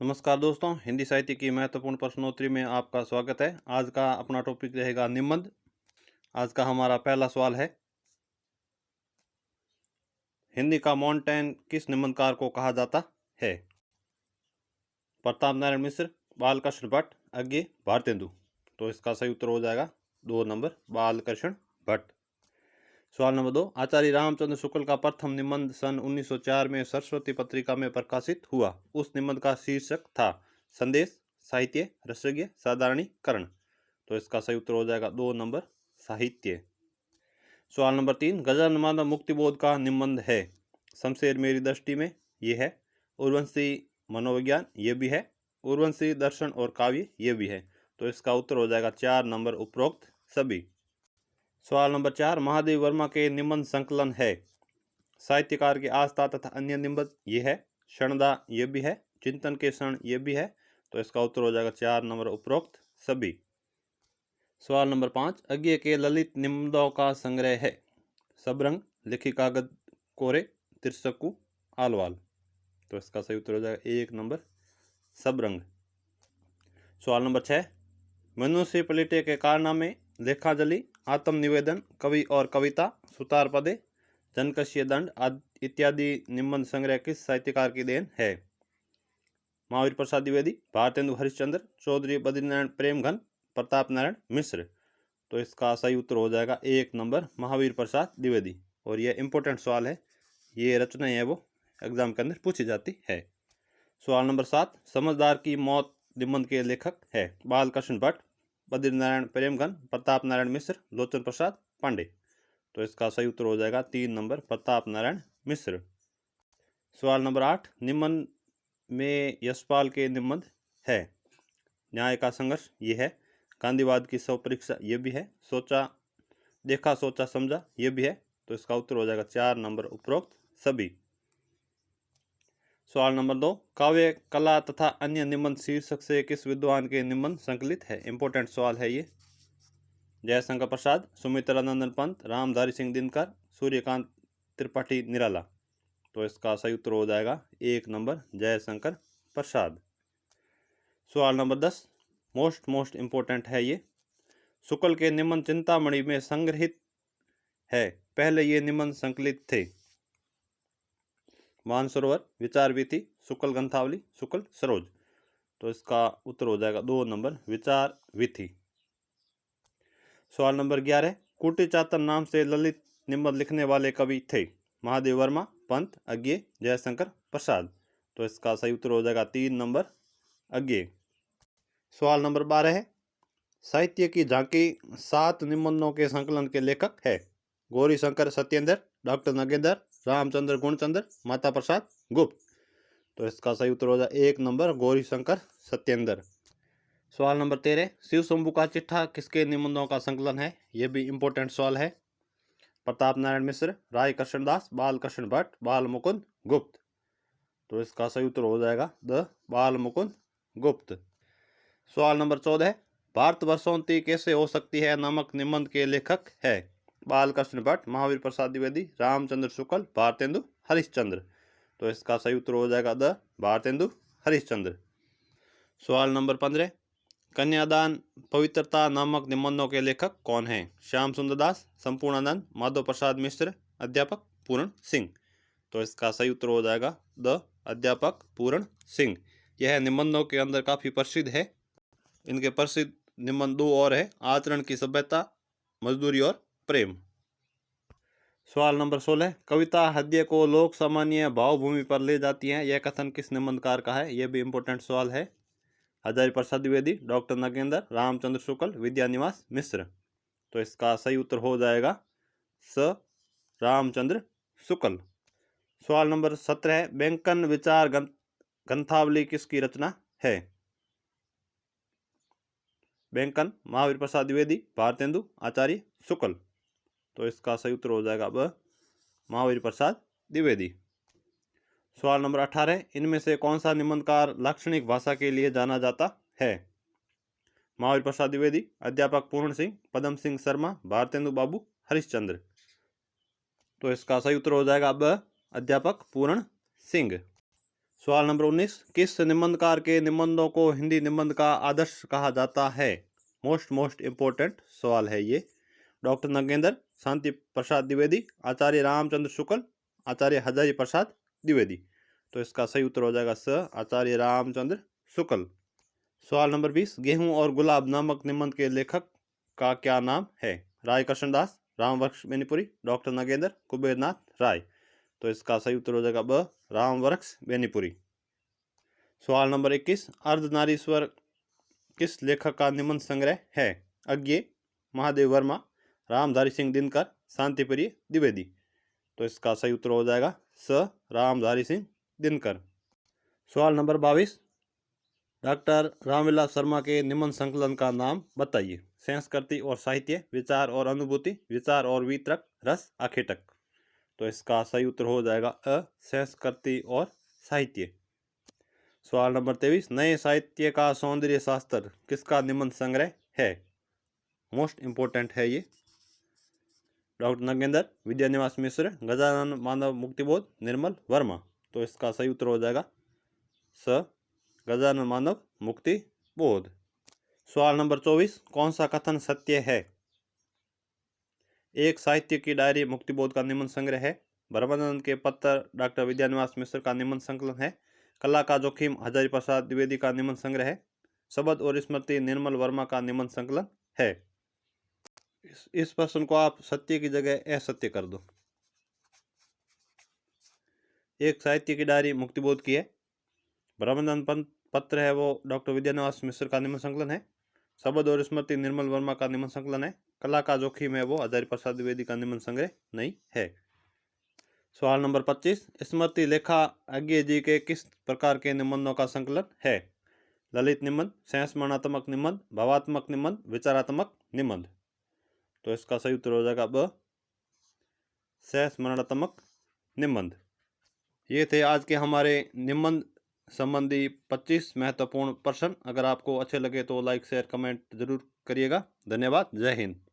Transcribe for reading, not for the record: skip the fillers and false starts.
नमस्कार दोस्तों, हिंदी साहित्य की महत्वपूर्ण प्रश्नोत्तरी में आपका स्वागत है। आज का अपना टॉपिक रहेगा निबंध। आज का हमारा पहला सवाल है, हिंदी का मॉन्टैन किस निबंधकार को कहा जाता है? प्रताप नारायण मिश्र, बालकृष्ण भट्ट, अज्ञे, भारतेंदु। तो इसका सही उत्तर हो जाएगा 2 नंबर, बालकृष्ण भट्ट। सवाल नंबर 2, आचार्य रामचंद्र शुक्ल का प्रथम निबंध सन 1904 में सरस्वती पत्रिका में प्रकाशित हुआ। उस निबंध का शीर्षक था संदेश, साहित्य, रसज्ञ, साधारणीकरण। तो इसका सही उत्तर हो जाएगा 2 नंबर, साहित्य। सवाल नंबर 3, गजानन माधव मुक्तिबोध का निबंध है। शमशेर मेरी दृष्टि में ये है, उर्वशी मनोविज्ञान ये भी है, उर्वशी दर्शन और काव्य ये भी है। तो इसका उत्तर हो जाएगा 4 नंबर, उपरोक्त सभी। सवाल नंबर 4, महादेव वर्मा के निबंध संकलन है। साहित्यकार के आस्था तथा अन्य निबंध ये है, क्षणदा ये भी है, चिंतन के क्षण ये भी है। तो इसका उत्तर हो जाएगा 4 नंबर, उपरोक्त सभी। सवाल नंबर 5, अज्ञे के ललित निबंधों का संग्रह है। सबरंग, लिखी कागज कोरे, तिरसकू, आलवाल। तो इसका सही उत्तर हो जाएगा 1 नंबर, सबरंग। सवाल नंबर 6, मनुष्य पलटे के कारनामे, लेखाजली, आत्मनिवेदन, कवि और कविता, सुतार पदे, जनकशीय दंड इत्यादि निबंध संग्रह किस साहित्यकार की देन है? महावीर प्रसाद द्विवेदी, भारतेंदु हरिश्चंद्र, चौधरी बद्रीनारायण प्रेमघन, प्रताप नारायण मिश्र। तो इसका सही उत्तर हो जाएगा 1 नंबर, महावीर प्रसाद द्विवेदी। और यह इंपॉर्टेंट सवाल है, ये रचना है वो एग्जाम के अंदर पूछी जाती है। सवाल नंबर 7, समझदार की मौत निबंध के लेखक है। बालकृष्ण भट्ट, बद्रीनारायण प्रेमघन, प्रताप नारायण मिश्र, लोचन प्रसाद पांडे। तो इसका सही उत्तर हो जाएगा 3 नंबर, प्रताप नारायण मिश्र। सवाल नंबर 8, निबंध में यशपाल के निबंध है। न्याय का संघर्ष ये है, गांधीवाद की सौ परीक्षा ये भी है, सोचा देखा सोचा समझा ये भी है। तो इसका उत्तर हो जाएगा 4 नंबर, उपरोक्त सभी। सवाल नंबर 2, काव्य कला तथा अन्य निबंध शीर्षक से किस विद्वान के निबंध संकलित है? इंपॉर्टेंट सवाल है ये। जयशंकर प्रसाद, सुमित्रानंदन पंत, रामधारी सिंह दिनकर, सूर्यकांत त्रिपाठी निराला। तो इसका सही उत्तर हो जाएगा 1 नंबर, जयशंकर प्रसाद। सवाल नंबर 10, मोस्ट इंपॉर्टेंट है ये। शुक्ल के निबंध चिंतामणि में संग्रहित है। पहले ये निबंध संकलित थे। मानसरोवर, विचार विथि, शुक्ल ग्रंथावली, शुक्ल सरोज। तो इसका उत्तर हो जाएगा 2 नंबर, विचार विथि। सवाल नंबर 11, कुटी चातन नाम से ललित निबंध लिखने वाले कवि थे। महादेव वर्मा, पंत, अज्ञे, जयशंकर प्रसाद। तो इसका सही उत्तर हो जाएगा 3 नंबर, अज्ञे। सवाल नंबर 12 है, साहित्य की झांकी 7 निबंधों के संकलन के लेखक है। गौरी शंकर सत्येंद्र, डॉक्टर नगेंद्र, रामचंद्र गुणचंद्र, माता प्रसाद गुप्त। तो इसका सही उत्तर हो जाए 1 नंबर, गौरी शंकर सत्येंद्र। सवाल नंबर 13, शिव शंभू का चिट्ठा किसके निबंधों का संकलन है? यह भी इंपॉर्टेंट सवाल है। प्रताप नारायण मिश्र, राय कृष्णदास, बालकृष्ण भट्ट, बाल मुकुंद गुप्त। तो इसका सही उत्तर हो जाएगा द बाल मुकुंद गुप्त। सवाल नंबर 14, भारत वर्षोन्ति कैसे हो सकती है नामक निबंध के लेखक है। बालकृष्ण भट्ट, महावीर प्रसाद द्विवेदी, रामचंद्र शुक्ल, भारतेंदु हरिश्चंद्र। तो इसका सही उत्तर हो जाएगा द भारतेंदु हरिश्चंद्र। सवाल नंबर 15, कन्यादान पवित्रता नामक निबंधों के लेखक कौन हैं? श्याम सुंदर दास, संपूर्णानंद, माधव प्रसाद मिश्र, अध्यापक पूर्ण सिंह। तो इसका सही उत्तर हो जाएगा द अध्यापक पूर्ण सिंह। यह निबंधों के अंदर काफ़ी प्रसिद्ध है। इनके प्रसिद्ध निबंध 2 और है, आचरण की सभ्यता, मजदूरी और प्रेम। सवाल नंबर 16, कविता हृदय को लोक सामान्य भावभूमि पर ले जाती है। यह कथन किस निबंधकार का है? यह भी इंपॉर्टेंट सवाल है। हजारी प्रसाद द्विवेदी, डॉक्टर नगेंद्र, रामचंद्र शुक्ल, विद्यानिवास मिश्र। तो इसका सही उत्तर हो जाएगा स रामचंद्र शुक्ल। सवाल नंबर 17, बैंकन विचार ग्रंथावली किसकी रचना है? बैंकन महावीर प्रसाद द्विवेदी, भारतेंदु आचार्य शुक्ल। तो इसका सही उत्तर हो जाएगा ब महावीर प्रसाद द्विवेदी। सवाल नंबर 18, इनमें से कौन सा निबंधकार लाक्षणिक भाषा के लिए जाना जाता है? महावीर प्रसाद द्विवेदी, अध्यापक पूर्ण सिंह, पदम सिंह शर्मा, भारतेंदु बाबू हरिश्चंद्र। तो इसका सही उत्तर हो जाएगा ब अध्यापक पूर्ण सिंह। सवाल नंबर 19, किस निबंधकार के निबंधों को हिंदी निबंध का आदर्श कहा जाता है? मोस्ट इम्पोर्टेंट सवाल है ये। डॉक्टर नगेंद्र, शांति प्रसाद द्विवेदी, आचार्य रामचंद्र शुक्ल, आचार्य हजारी प्रसाद द्विवेदी। तो इसका सही उत्तर हो जाएगा स, आचार्य रामचंद्र शुक्ल। सवाल नंबर 20, गेहूं और गुलाब नामक निबंध के लेखक का क्या नाम है? राय कृष्णदास, रामवृक्ष बेनीपुरी, डॉक्टर नगेंद्र, कुबेरनाथ राय। तो इसका सही उत्तर हो जाएगा ब, रामवृक्ष बेनीपुरी। सवाल नंबर 21, अर्धनारीश्वर किस लेखक का निबंध संग्रह है? अज्ञे, महादेव वर्मा, रामधारी सिंह दिनकर, शांतिप्रिय द्विवेदी। तो इसका सही उत्तर हो जाएगा स, रामधारी सिंह दिनकर। सवाल नंबर 22, डॉक्टर रामविलास शर्मा के निबंध संकलन का नाम बताइए। संस्कृति और साहित्य, विचार और अनुभूति, विचार और वितरक, रस आखेटक। तो इसका सही उत्तर हो जाएगा अ, संस्कृति और साहित्य। सवाल नंबर 23, नए साहित्य का सौंदर्य शास्त्र किसका निबंध संग्रह है? मोस्ट इम्पोर्टेंट है ये। डॉक्टर नगेंद्र, विद्यानिवास मिश्र, गजानन मानव मुक्तिबोध, निर्मल वर्मा। तो इसका सही उत्तर हो जाएगा स, गजानन मानव मुक्तिबोध। सवाल नंबर 24, कौन सा कथन सत्य है? एक साहित्य की डायरी मुक्तिबोध का निबंध संग्रह है। ब्रह्मानंद के पत्र डॉक्टर विद्यानिवास मिश्र का निबंध संकलन है। कला का जोखिम हजारी प्रसाद द्विवेदी का निबंध संग्रह है। शब्द और स्मृति निर्मल वर्मा का निबंध संकलन है। इस प्रश्न को आप सत्य की जगह असत्य कर दो। एक साहित्य की डायरी मुक्तिबोध की है। ब्रह्मानंद पत्र है वो डॉक्टर विद्यानिवास मिश्र का निबंध संकलन है। शब्द और स्मृति निर्मल वर्मा का निबंध संकलन है। कला का जोखिम है वो हजारी प्रसाद द्विवेदी का निबंध संग्रह नहीं है। सवाल नंबर 25, स्मृति लेखा अज्ञे जी के किस प्रकार के निबंधों का संकलन है? ललित निबंध, संस्मरणात्मक निबंध, भावात्मक निबंध, विचारात्मक निबंध। तो इसका सही उत्तर हो जाएगा ब, संस्मरणात्मक निबंध। ये थे आज के हमारे निबंध संबंधी 25 महत्वपूर्ण प्रश्न। अगर आपको अच्छे लगे तो लाइक शेयर कमेंट जरूर करिएगा। धन्यवाद। जय हिंद।